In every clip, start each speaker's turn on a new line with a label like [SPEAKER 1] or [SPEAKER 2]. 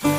[SPEAKER 1] Hi,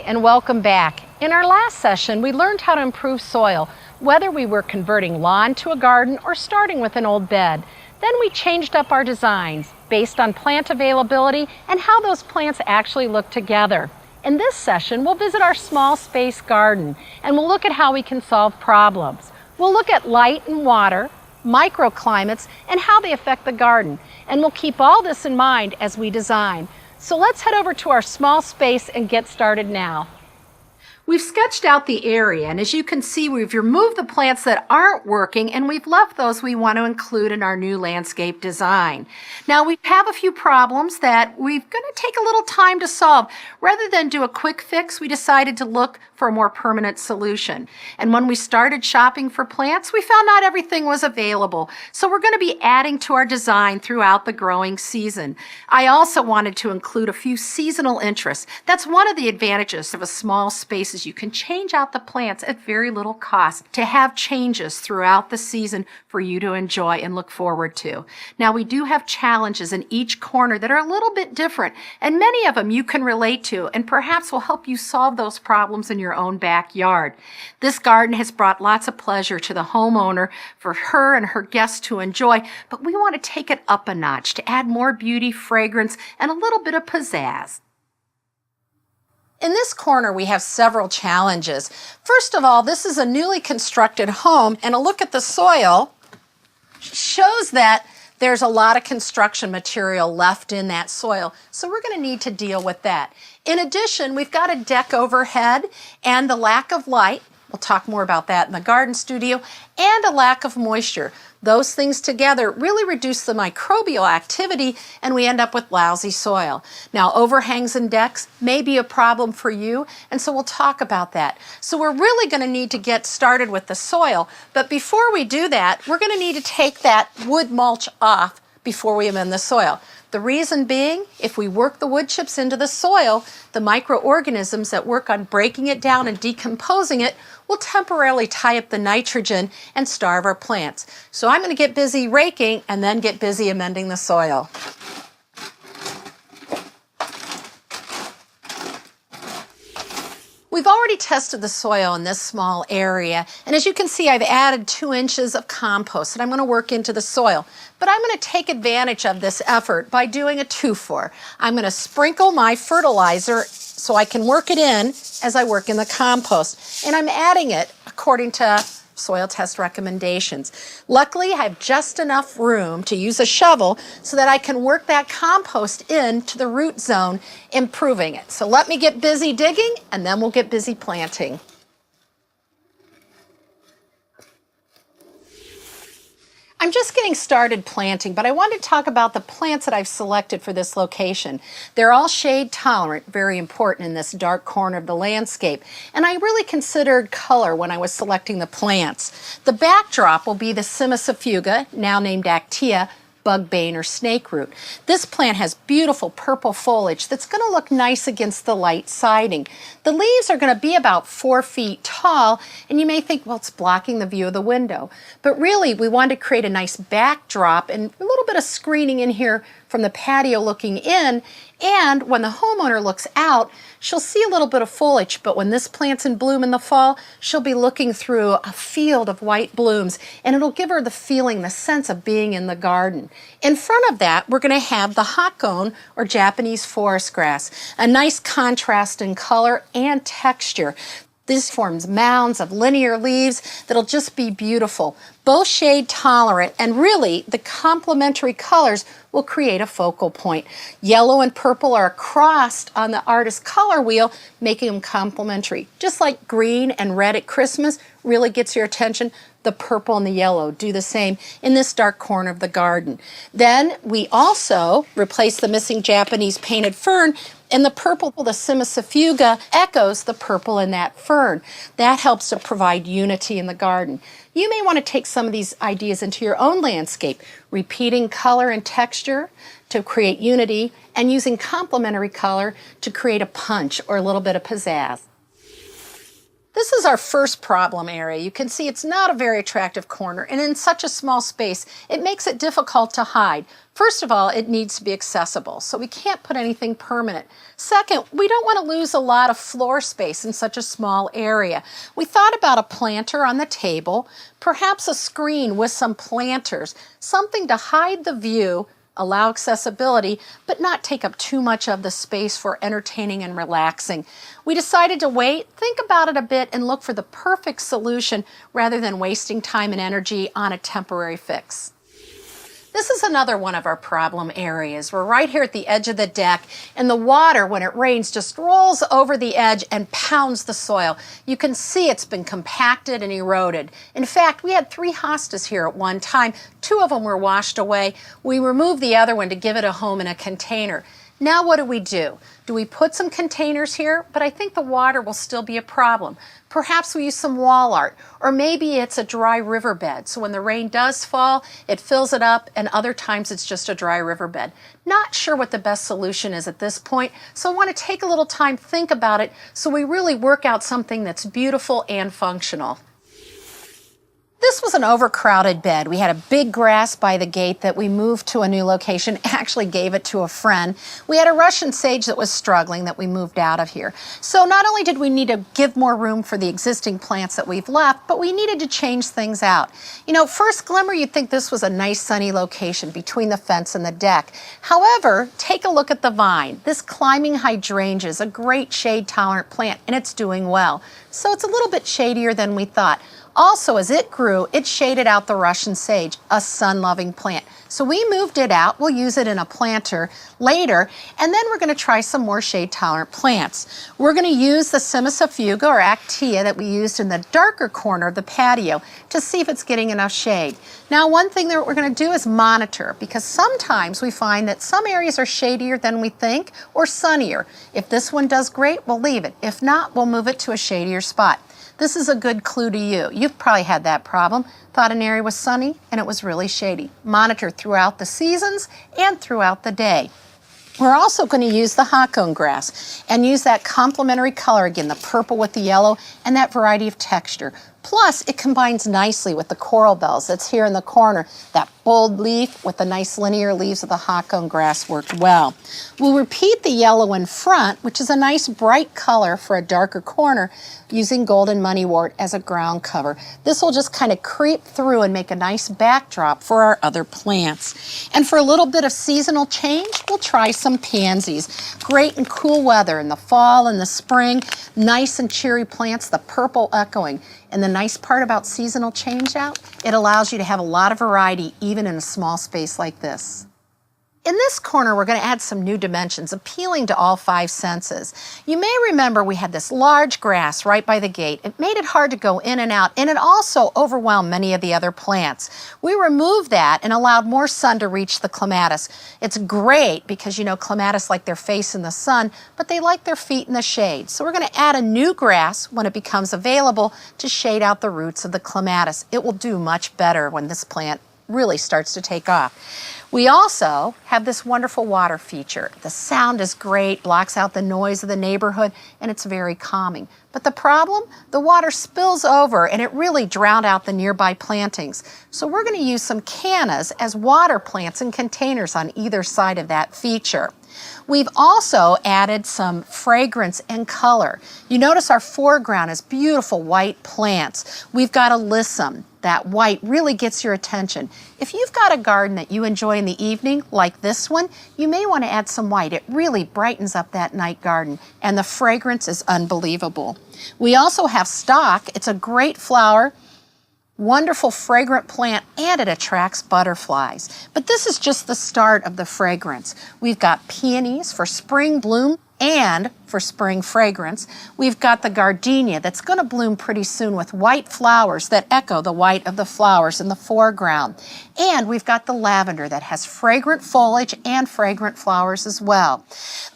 [SPEAKER 1] and welcome back. In our last session, we learned how to improve soil, whether we were converting lawn to a garden or starting with an old bed. Then we changed up our designs based on plant availability and how those plants actually look together. In this session, we'll visit our small space garden and we'll look at how we can solve problems. We'll look at light and water, microclimates, and how they affect the garden. And we'll keep all this in mind as we design. So let's head over to our small space and get started now. We've sketched out the area, and as you can see, we've removed the plants that aren't working, and we've left those we want to include in our new landscape design. Now, we have a few problems that we're going to take a little time to solve. Rather than do a quick fix, we decided to look for a more permanent solution. And when we started shopping for plants, we found not everything was available. So we're going to be adding to our design throughout the growing season. I also wanted to include a few seasonal interests. That's one of the advantages of a small space. You can change out the plants at very little cost to have changes throughout the season for you to enjoy and look forward to. Now, we do have challenges in each corner that are a little bit different, and many of them you can relate to and perhaps will help you solve those problems in your own backyard. This garden has brought lots of pleasure to the homeowner for her and her guests to enjoy, but we want to take it up a notch to add more beauty, fragrance, and a little bit of pizzazz. In this corner, we have several challenges. First of all, this is a newly constructed home, and a look at the soil shows that there's a lot of construction material left in that soil, so we're going to need to deal with that. In addition, we've got a deck overhead and the lack of light. We'll talk more about that in the garden studio, and a lack of moisture. Those things together really reduce the microbial activity, and we end up with lousy soil. Now, overhangs and decks may be a problem for you, and so we'll talk about that. So we're really going to need to get started with the soil, but before we do that, we're going to need to take that wood mulch off before we amend the soil. The reason being, if we work the wood chips into the soil, the microorganisms that work on breaking it down and decomposing it will temporarily tie up the nitrogen and starve our plants. So I'm going to get busy raking and then get busy amending the soil. We've already tested the soil in this small area, and as you can see, I've added 2 inches of compost that I'm going to work into the soil. But I'm going to take advantage of this effort by doing a 2-for. I'm going to sprinkle my fertilizer so I can work it in as I work in the compost, and I'm adding it according to soil test recommendations. Luckily, I have just enough room to use a shovel so that I can work that compost into the root zone, improving it. So let me get busy digging, and then we'll get busy planting. I'm just getting started planting, but I want to talk about the plants that I've selected for this location. They're all shade tolerant, very important in this dark corner of the landscape, and I really considered color when I was selecting the plants. The backdrop will be the Cimicifuga, now named Actea, bugbane or snake root. This plant has beautiful purple foliage that's going to look nice against the light siding. The leaves are going to be about 4 feet tall, and you may think, well, it's blocking the view of the window. But really, we wanted to create a nice backdrop and a little bit of screening in here from the patio looking in, and when the homeowner looks out, she'll see a little bit of foliage, but when this plant's in bloom in the fall, she'll be looking through a field of white blooms, and it'll give her the feeling, the sense of being in the garden. In front of that, we're going to have the hakone, or Japanese forest grass, a nice contrast in color and texture. This forms mounds of linear leaves that'll just be beautiful. Both shade tolerant, and really the complementary colors will create a focal point. Yellow and purple are crossed on the artist's color wheel, making them complementary. Just like green and red at Christmas really gets your attention, the purple and the yellow do the same in this dark corner of the garden. Then we also replace the missing Japanese painted fern, and the purple, the Cimicifuga, echoes the purple in that fern. That helps to provide unity in the garden. You may want to take some of these ideas into your own landscape, repeating color and texture to create unity, and using complementary color to create a punch or a little bit of pizzazz. This This is our first problem area. You can see it's not a very attractive corner, and in such a small space, it makes it difficult to hide. First of all, it needs to be accessible, so we can't put anything permanent. Second, we don't want to lose a lot of floor space in such a small area. We thought about a planter on the table, perhaps a screen with some planters, something to hide the view, allow accessibility, but not take up too much of the space for entertaining and relaxing. We decided to wait, think about it a bit, and look for the perfect solution rather than wasting time and energy on a temporary fix. This is another one of our problem areas. We're right here at the edge of the deck, and the water, when it rains, just rolls over the edge and pounds the soil. You can see it's been compacted and eroded. In fact, we had 3 hostas here at one time. 2 of them were washed away. We removed the other one to give it a home in a container. Now what do? Do we put some containers here? But I think the water will still be a problem. Perhaps we use some wall art, or maybe it's a dry riverbed. So when the rain does fall, it fills it up, and other times it's just a dry riverbed. Not sure what the best solution is at this point, so I want to take a little time, think about it, so we really work out something that's beautiful and functional. This was an overcrowded bed. We had a big grass by the gate that we moved to a new location, actually gave it to a friend. We had a Russian sage that was struggling that we moved out of here. So not only did we need to give more room for the existing plants that we've left, but we needed to change things out. You know, first glimmer, you'd think this was a nice sunny location between the fence and the deck. However, take a look at the vine. This climbing hydrangea is a great shade-tolerant plant, and it's doing well. So it's a little bit shadier than we thought. Also, as it grew, it shaded out the Russian sage, a sun-loving plant. So we moved it out. We'll use it in a planter later, and then we're going to try some more shade-tolerant plants. We're going to use the Simisafuga or Actea that we used in the darker corner of the patio to see if it's getting enough shade. Now, one thing that we're going to do is monitor, because sometimes we find that some areas are shadier than we think or sunnier. If this one does great, we'll leave it. If not, we'll move it to a shadier spot. This is a good clue to you. You've probably had that problem. Thought an area was sunny and it was really shady. Monitor throughout the seasons and throughout the day. We're also going to use the hawcone grass and use that complementary color again, the purple with the yellow and that variety of texture. Plus, it combines nicely with the coral bells that's here in the corner. That bold leaf with the nice linear leaves of the hawcone grass worked well. We'll repeat the yellow in front, which is a nice bright color for a darker corner, using golden moneywort as a ground cover. This will just kind of creep through and make a nice backdrop for our other plants. And for a little bit of seasonal change, we'll try some pansies. Great in cool weather in the fall and the spring. Nice and cheery plants, the purple echoing. And the nice part about seasonal change out, it allows you to have a lot of variety even in a small space like this. In this corner, we're going to add some new dimensions, appealing to all 5 senses. You may remember we had this large grass right by the gate. It made it hard to go in and out, and it also overwhelmed many of the other plants. We removed that and allowed more sun to reach the clematis. It's great because, you know, clematis like their face in the sun, but they like their feet in the shade. So we're going to add a new grass when it becomes available to shade out the roots of the clematis. It will do much better when this plant really starts to take off. We also have this wonderful water feature. The sound is great, blocks out the noise of the neighborhood, and it's very calming. But the problem? The water spills over and it really drowned out the nearby plantings. So we're going to use some cannas as water plants in containers on either side of that feature. We've also added some fragrance and color. You notice our foreground is beautiful white plants. We've got alyssum. That white really gets your attention. If you've got a garden that you enjoy in the evening, like this one, you may want to add some white. It really brightens up that night garden, and the fragrance is unbelievable. We also have stock. It's a great flower, wonderful fragrant plant, and it attracts butterflies. But this is just the start of the fragrance. We've got peonies for spring bloom and for spring fragrance. We've got the gardenia that's going to bloom pretty soon with white flowers that echo the white of the flowers in the foreground. And we've got the lavender that has fragrant foliage and fragrant flowers as well.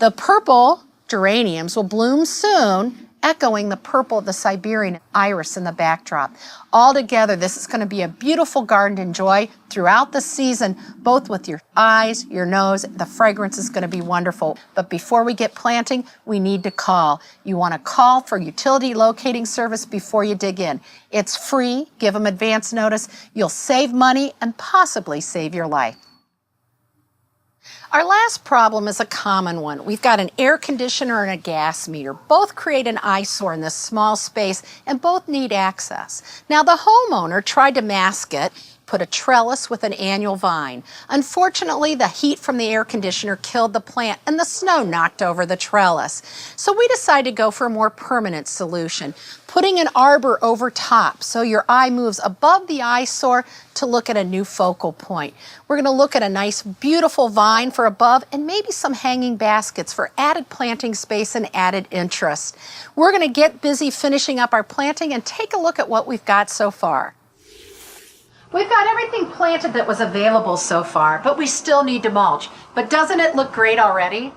[SPEAKER 1] The purple geraniums will bloom soon, echoing the purple of the Siberian iris in the backdrop. Altogether, this is going to be a beautiful garden to enjoy throughout the season, both with your eyes, your nose. The fragrance is going to be wonderful. But before we get planting, we need to call. You want to call for utility locating service before you dig in. It's free. Give them advance notice. You'll save money and possibly save your life. Our last problem is a common one. We've got an air conditioner and a gas meter. Both create an eyesore in this small space and both need access. Now the homeowner tried to mask it, put a trellis with an annual vine. Unfortunately, the heat from the air conditioner killed the plant and the snow knocked over the trellis. So we decided to go for a more permanent solution, putting an arbor over top so your eye moves above the eyesore to look at a new focal point. We're going to look at a nice, beautiful vine for above and maybe some hanging baskets for added planting space and added interest. We're going to get busy finishing up our planting and take a look at what we've got so far. We've got everything planted that was available so far, but we still need to mulch. But doesn't it look great already?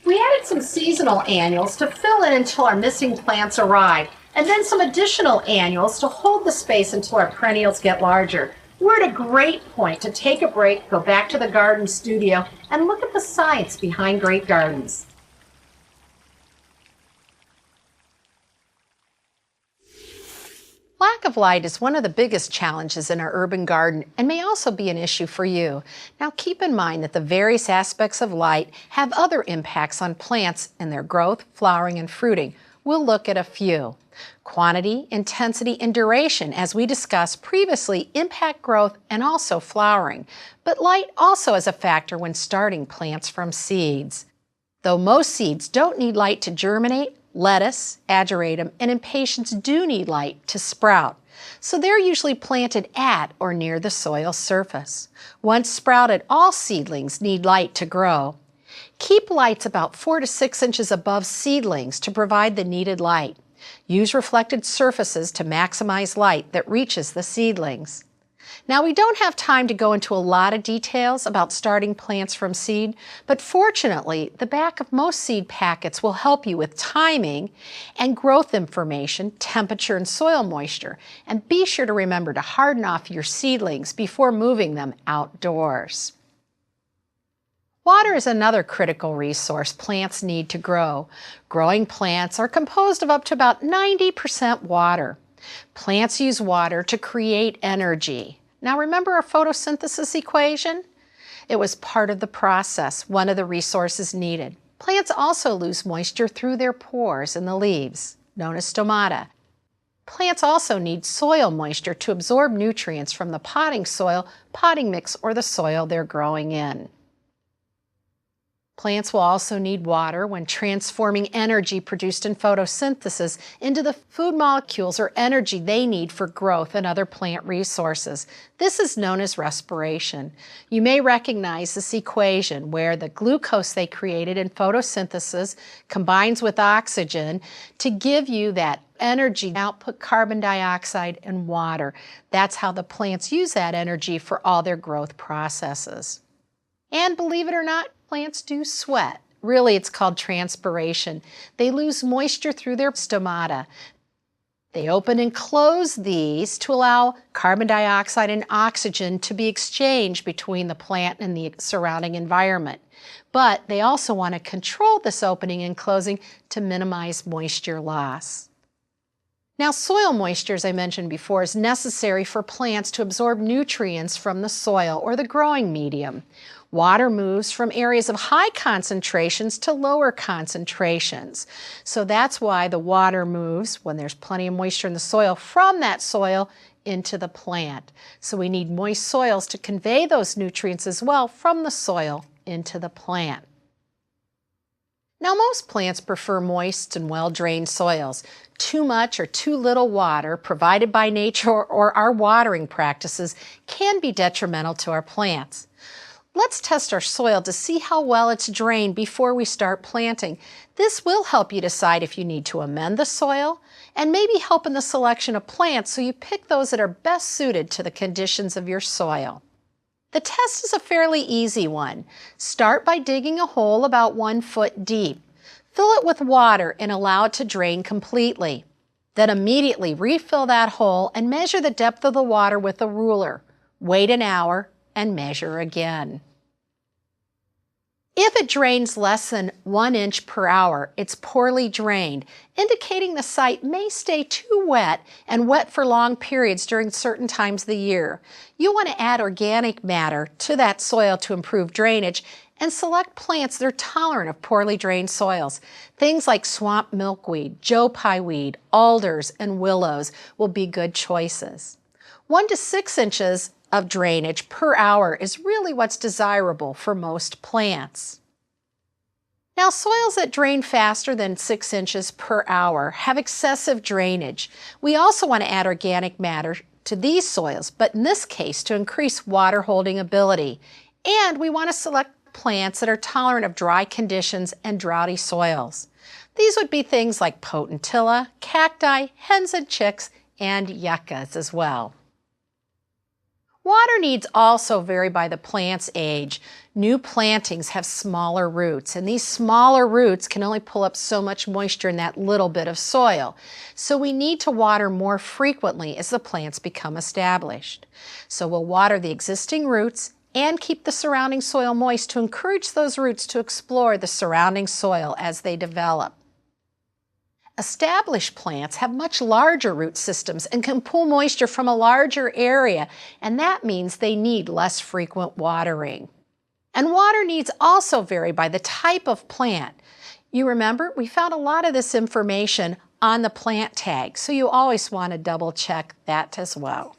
[SPEAKER 1] We added some seasonal annuals to fill in until our missing plants arrive, and then some additional annuals to hold the space until our perennials get larger. We're at a great point to take a break, go back to the garden studio, and look at the science behind great gardens. Lack of light is one of the biggest challenges in our urban garden and may also be an issue for you. Now keep in mind that the various aspects of light have other impacts on plants in their growth, flowering, and fruiting. We'll look at a few. Quantity, intensity, and duration, as we discussed previously, impact growth and also flowering. But light also is a factor when starting plants from seeds. Though most seeds don't need light to germinate, lettuce, ageratum, and impatiens do need light to sprout. So they're usually planted at or near the soil surface. Once sprouted, all seedlings need light to grow. Keep lights about 4 to 6 inches above seedlings to provide the needed light. Use reflected surfaces to maximize light that reaches the seedlings. Now, we don't have time to go into a lot of details about starting plants from seed, but fortunately, the back of most seed packets will help you with timing and growth information, temperature, and soil moisture. And be sure to remember to harden off your seedlings before moving them outdoors. Water is another critical resource plants need to grow. Growing plants are composed of up to about 90% water. Plants use water to create energy. Now remember our photosynthesis equation? It was part of the process, one of the resources needed. Plants also lose moisture through their pores in the leaves, known as stomata. Plants also need soil moisture to absorb nutrients from the potting soil, potting mix, or the soil they're growing in. Plants will also need water when transforming energy produced in photosynthesis into the food molecules or energy they need for growth and other plant resources. This is known as respiration. You may recognize this equation where the glucose they created in photosynthesis combines with oxygen to give you that energy, output carbon dioxide and water. That's how the plants use that energy for all their growth processes. And believe it or not, plants do sweat. Really, it's called transpiration. They lose moisture through their stomata. They open and close these to allow carbon dioxide and oxygen to be exchanged between the plant and the surrounding environment. But they also want to control this opening and closing to minimize moisture loss. Now, soil moisture, as I mentioned before, is necessary for plants to absorb nutrients from the soil or the growing medium. Water moves from areas of high concentrations to lower concentrations. So that's why the water moves, when there's plenty of moisture in the soil, from that soil into the plant. So we need moist soils to convey those nutrients as well from the soil into the plant. Now, most plants prefer moist and well-drained soils. Too much or too little water provided by nature or our watering practices can be detrimental to our plants. Let's test our soil to see how well it's drained before we start planting. This will help you decide if you need to amend the soil and maybe help in the selection of plants so you pick those that are best suited to the conditions of your soil. The test is a fairly easy one. Start by digging a hole about 1 foot deep. Fill it with water and allow it to drain completely. Then immediately refill that hole and measure the depth of the water with a ruler. Wait an hour and measure again. If it drains less than 1 inch per hour, it's poorly drained, indicating the site may stay too wet and wet for long periods during certain times of the year. You want to add organic matter to that soil to improve drainage and select plants that are tolerant of poorly drained soils. Things like swamp milkweed, Joe Pye weed, alders, and willows will be good choices. 1 to 6 inches of drainage per hour is really what's desirable for most plants. Now, soils that drain faster than 6 inches per hour have excessive drainage. We also want to add organic matter to these soils, but in this case to increase water holding ability. And we want to select plants that are tolerant of dry conditions and droughty soils. These would be things like potentilla, cacti, hens and chicks, and yuccas as well. Water needs also vary by the plant's age. New plantings have smaller roots, and these smaller roots can only pull up so much moisture in that little bit of soil. So we need to water more frequently as the plants become established. So we'll water the existing roots and keep the surrounding soil moist to encourage those roots to explore the surrounding soil as they develop. Established plants have much larger root systems and can pull moisture from a larger area, and that means they need less frequent watering. And water needs also vary by the type of plant. You remember, we found a lot of this information on the plant tag, so you always want to double check that as well.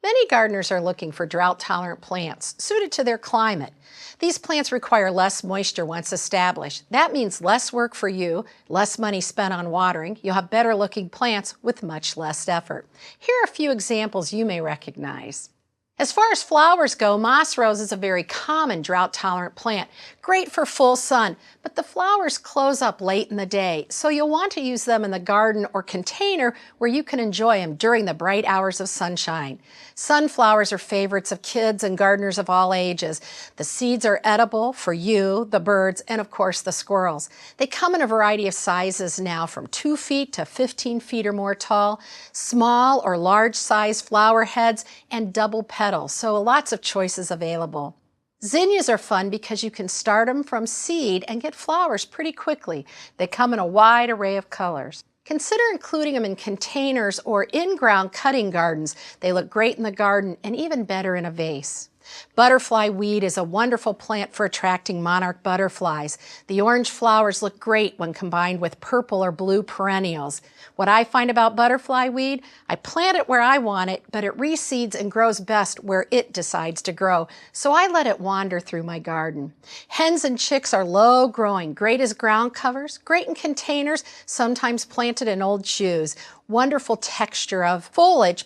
[SPEAKER 1] Many gardeners are looking for drought-tolerant plants suited to their climate. These plants require less moisture once established. That means less work for you, less money spent on watering. You'll have better-looking plants with much less effort. Here are a few examples you may recognize. As far as flowers go, moss rose is a very common drought-tolerant plant, great for full sun, but the flowers close up late in the day, so you'll want to use them in the garden or container where you can enjoy them during the bright hours of sunshine. Sunflowers are favorites of kids and gardeners of all ages. The seeds are edible for you, the birds, and of course the squirrels. They come in a variety of sizes now, from 2 feet to 15 feet or more tall, small or large size flower heads, and double petals, so lots of choices available. Zinnias are fun because you can start them from seed and get flowers pretty quickly. They come in a wide array of colors. Consider including them in containers or in-ground cutting gardens. They look great in the garden and even better in a vase. Butterfly weed is a wonderful plant for attracting monarch butterflies. The orange flowers look great when combined with purple or blue perennials. What I find about butterfly weed, I plant it where I want it, but it reseeds and grows best where it decides to grow, so I let it wander through my garden. Hens and chicks are low growing, great as ground covers, great in containers, sometimes planted in old shoes. Wonderful texture of foliage,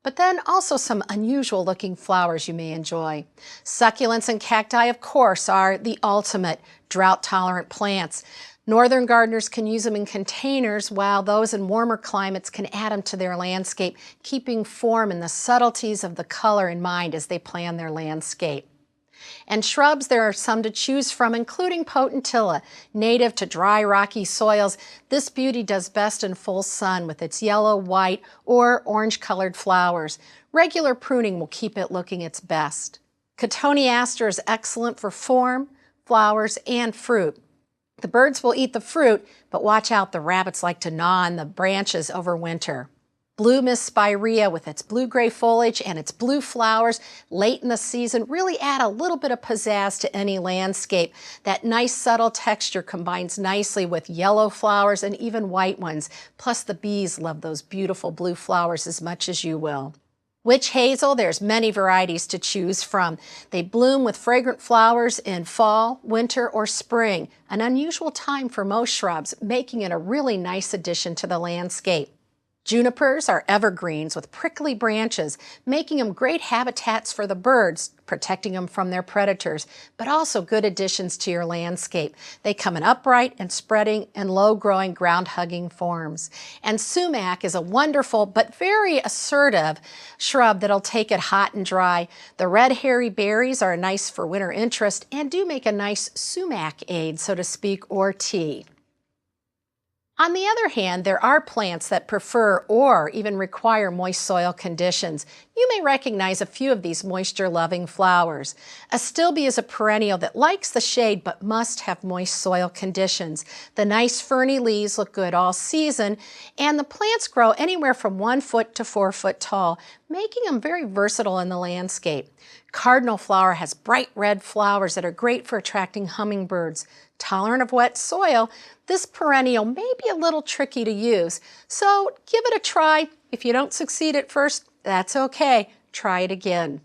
[SPEAKER 1] but then also some unusual looking flowers you may enjoy. Succulents and cacti, of course, are the ultimate drought-tolerant plants. Northern gardeners can use them in containers, while those in warmer climates can add them to their landscape, keeping form and the subtleties of the color in mind as they plan their landscape. And shrubs, there are some to choose from, including potentilla, native to dry, rocky soils. This beauty does best in full sun with its yellow, white, or orange-colored flowers. Regular pruning will keep it looking its best. Cotoneaster is excellent for form, flowers, and fruit. The birds will eat the fruit, but watch out, the rabbits like to gnaw on the branches over winter. Blue Miss Spirea with its blue-gray foliage and its blue flowers late in the season really add a little bit of pizzazz to any landscape. That nice subtle texture combines nicely with yellow flowers and even white ones. Plus the bees love those beautiful blue flowers as much as you will. Witch hazel, there's many varieties to choose from. They bloom with fragrant flowers in fall, winter, or spring, an unusual time for most shrubs, making it a really nice addition to the landscape. Junipers are evergreens with prickly branches, making them great habitats for the birds, protecting them from their predators, but also good additions to your landscape. They come in upright and spreading and low-growing ground-hugging forms. And sumac is a wonderful but very assertive shrub that'll take it hot and dry. The red hairy berries are nice for winter interest and do make a nice sumac aid, so to speak, or tea. On the other hand, there are plants that prefer or even require moist soil conditions. You may recognize a few of these moisture-loving flowers. Astilbe is a perennial that likes the shade but must have moist soil conditions. The nice ferny leaves look good all season, and the plants grow anywhere from 1 foot to 4 foot tall, making them very versatile in the landscape. Cardinal flower has bright red flowers that are great for attracting hummingbirds. Tolerant of wet soil, this perennial may be a little tricky to use, so give it a try. If you don't succeed at first, that's okay. Try it again.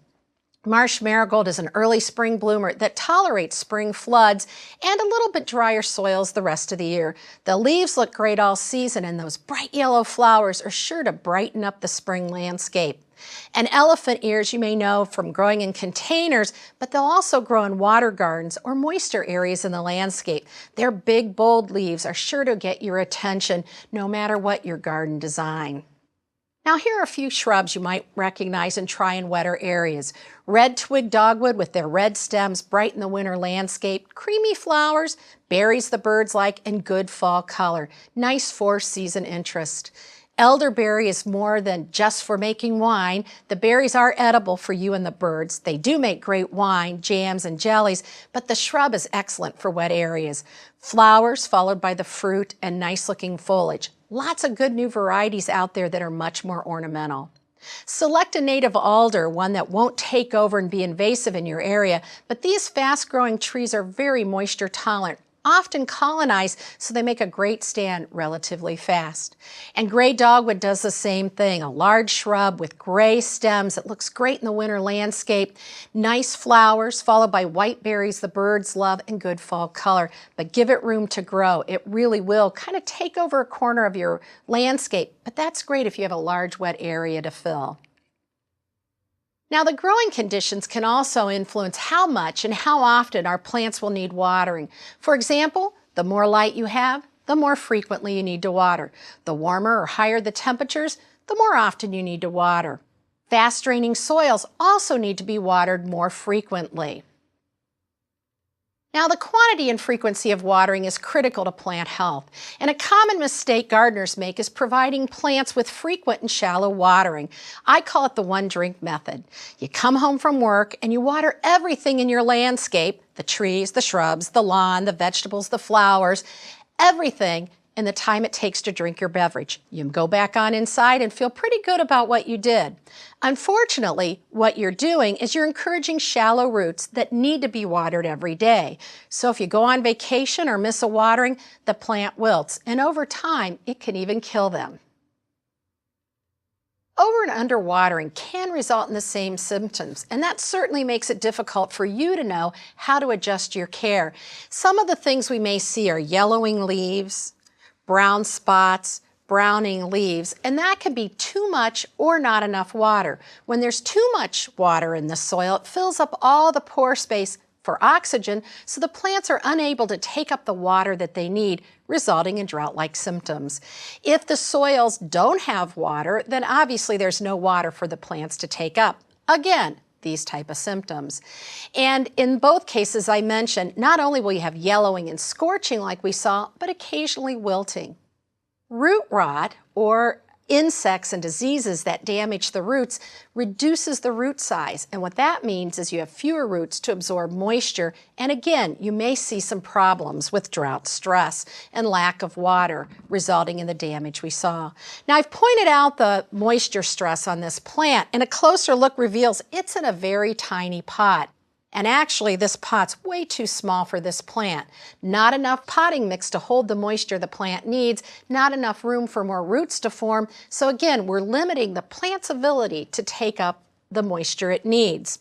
[SPEAKER 1] Marsh marigold is an early spring bloomer that tolerates spring floods and a little bit drier soils the rest of the year. The leaves look great all season, and those bright yellow flowers are sure to brighten up the spring landscape. And elephant ears you may know from growing in containers, but they'll also grow in water gardens or moister areas in the landscape. Their big, bold leaves are sure to get your attention no matter what your garden design. Now here are a few shrubs you might recognize and try in wetter areas. Red twig dogwood with their red stems brighten the winter landscape, creamy flowers, berries the birds like, and good fall color. Nice four-season interest. Elderberry is more than just for making wine. The berries are edible for you and the birds. They do make great wine, jams, and jellies, but the shrub is excellent for wet areas. Flowers followed by the fruit and nice-looking foliage. Lots of good new varieties out there that are much more ornamental. Select a native alder, one that won't take over and be invasive in your area, but these fast-growing trees are very moisture tolerant, often colonized, so they make a great stand relatively fast. And gray dogwood does the same thing, a large shrub with gray stems that looks great in the winter landscape. Nice flowers followed by white berries the birds love and good fall color. But give it room to grow. It really will kind of take over a corner of your landscape, but that's great if you have a large wet area to fill. Now, the growing conditions can also influence how much and how often our plants will need watering. For example, the more light you have, the more frequently you need to water. The warmer or higher the temperatures, the more often you need to water. Fast-draining soils also need to be watered more frequently. Now, the quantity and frequency of watering is critical to plant health, and a common mistake gardeners make is providing plants with frequent and shallow watering. I call it the one-drink method. You come home from work and you water everything in your landscape, the trees, the shrubs, the lawn, the vegetables, the flowers, everything in the time it takes to drink your beverage. You go back on inside and feel pretty good about what you did. Unfortunately, what you're doing is you're encouraging shallow roots that need to be watered every day. So if you go on vacation or miss a watering, the plant wilts, and over time, it can even kill them. Over and under watering can result in the same symptoms, and that certainly makes it difficult for you to know how to adjust your care. Some of the things we may see are yellowing leaves, brown spots, browning leaves, and that can be too much or not enough water. When there's too much water in the soil, it fills up all the pore space for oxygen, so the plants are unable to take up the water that they need, resulting in drought-like symptoms. If the soils don't have water, then obviously there's no water for the plants to take up. Again, these type of symptoms. And in both cases I mentioned, not only will you have yellowing and scorching like we saw, but occasionally wilting. Root rot, or insects and diseases that damage the roots, reduces the root size. And what that means is you have fewer roots to absorb moisture. And again, you may see some problems with drought stress and lack of water, resulting in the damage we saw. Now, I've pointed out the moisture stress on this plant, and a closer look reveals it's in a very tiny pot. And actually, this pot's way too small for this plant. Not enough potting mix to hold the moisture the plant needs, not enough room for more roots to form. So again, we're limiting the plant's ability to take up the moisture it needs.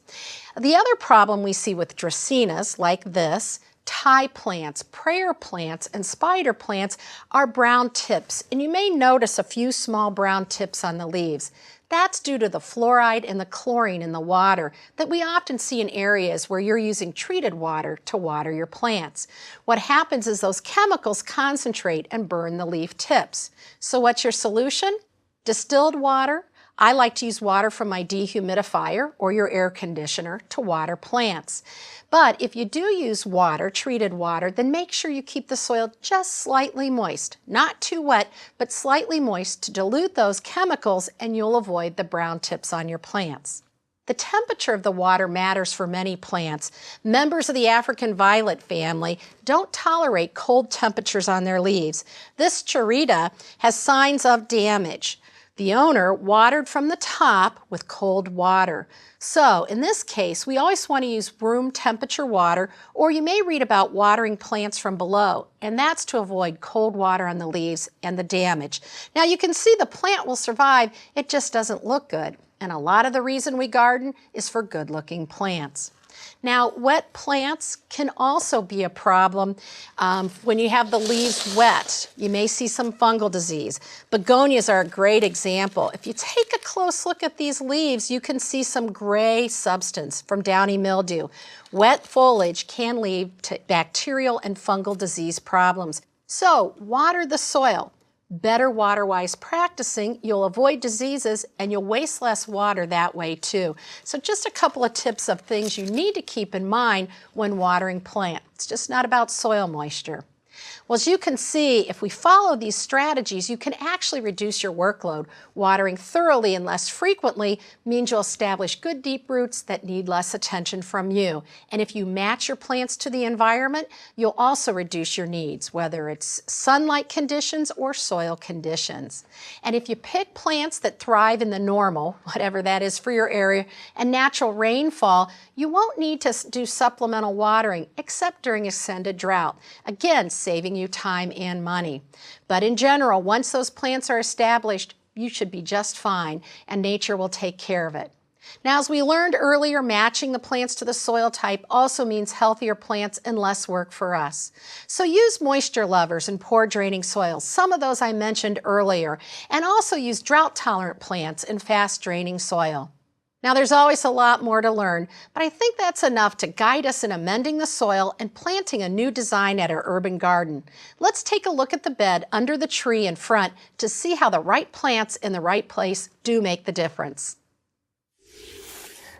[SPEAKER 1] The other problem we see with dracaenas, like this, Tie plants, prayer plants, and spider plants are brown tips, and you may notice a few small brown tips on the leaves. That's due to the fluoride and the chlorine in the water that we often see in areas where you're using treated water to water your plants. What happens is those chemicals concentrate and burn the leaf tips. So what's your solution? Distilled water. I like to use water from my dehumidifier or your air conditioner to water plants. But if you do use water, treated water, then make sure you keep the soil just slightly moist. Not too wet, but slightly moist to dilute those chemicals, and you'll avoid the brown tips on your plants. The temperature of the water matters for many plants. Members of the African violet family don't tolerate cold temperatures on their leaves. This Charita has signs of damage. The owner watered from the top with cold water. So in this case, we always want to use room temperature water, or you may read about watering plants from below, and that's to avoid cold water on the leaves and the damage. Now you can see the plant will survive, it just doesn't look good. And a lot of the reason we garden is for good-looking plants. Now, wet plants can also be a problem when you have the leaves wet. You may see some fungal disease. Begonias are a great example. If you take a close look at these leaves, you can see some gray substance from downy mildew. Wet foliage can lead to bacterial and fungal disease problems. So, water the soil. Better water-wise practicing, you'll avoid diseases and you'll waste less water that way too. So just a couple of tips of things you need to keep in mind when watering plants. It's just not about soil moisture. Well, as you can see, if we follow these strategies, you can actually reduce your workload. Watering thoroughly and less frequently means you'll establish good deep roots that need less attention from you. And if you match your plants to the environment, you'll also reduce your needs, whether it's sunlight conditions or soil conditions. And if you pick plants that thrive in the normal, whatever that is for your area, and natural rainfall, you won't need to do supplemental watering except during extended drought. Again, saving you time and money. But in general, once those plants are established, you should be just fine, and nature will take care of it. Now, as we learned earlier, matching the plants to the soil type also means healthier plants and less work for us. So use moisture lovers and poor draining soils, some of those I mentioned earlier, and also use drought-tolerant plants in fast draining soil. Now, there's always a lot more to learn, but I think that's enough to guide us in amending the soil and planting a new design at our urban garden. Let's take a look at the bed under the tree in front to see how the right plants in the right place do make the difference.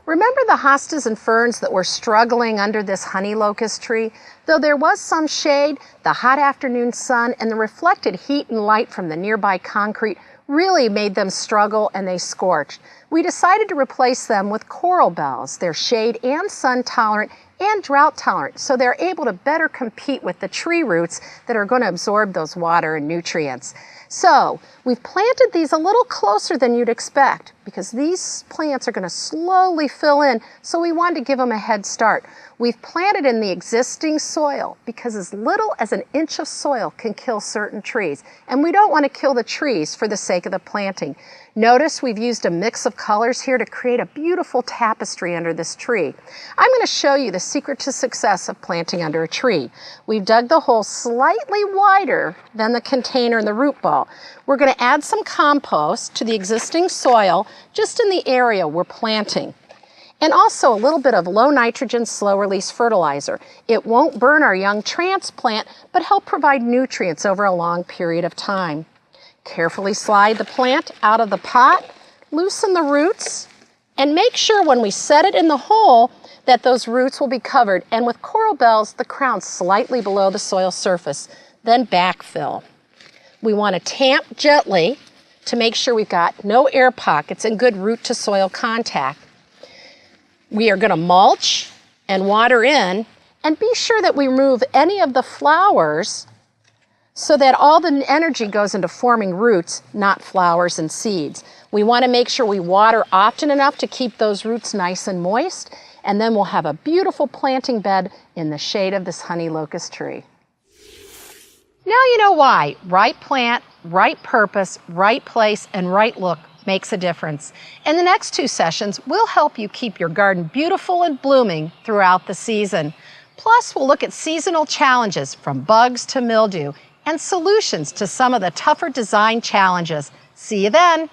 [SPEAKER 1] Remember the hostas and ferns that were struggling under this honey locust tree? Though there was some shade, the hot afternoon sun and the reflected heat and light from the nearby concrete really made them struggle and they scorched. We decided to replace them with coral bells. They're shade and sun tolerant and drought tolerant, so they're able to better compete with the tree roots that are going to absorb those water and nutrients. So we've planted these a little closer than you'd expect because these plants are going to slowly fill in, so we wanted to give them a head start. We've planted in the existing soil because as little as an inch of soil can kill certain trees, and we don't want to kill the trees for the sake of the planting. Notice we've used a mix of colors here to create a beautiful tapestry under this tree. I'm going to show you the secret to success of planting under a tree. We've dug the hole slightly wider than the container and the root ball. We're going to add some compost to the existing soil just in the area we're planting. And also a little bit of low nitrogen, slow release fertilizer. It won't burn our young transplant, but help provide nutrients over a long period of time. Carefully slide the plant out of the pot, loosen the roots, and make sure when we set it in the hole that those roots will be covered, and with coral bells, the crown slightly below the soil surface. Then backfill. We want to tamp gently to make sure we've got no air pockets and good root to soil contact. We are going to mulch and water in, and be sure that we remove any of the flowers so that all the energy goes into forming roots, not flowers and seeds. We want to make sure we water often enough to keep those roots nice and moist, and then we'll have a beautiful planting bed in the shade of this honey locust tree. Now you know why. Right plant, right purpose, right place, and right look makes a difference. In the next 2 sessions, we'll help you keep your garden beautiful and blooming throughout the season. Plus, we'll look at seasonal challenges from bugs to mildew and solutions to some of the tougher design challenges. See you then.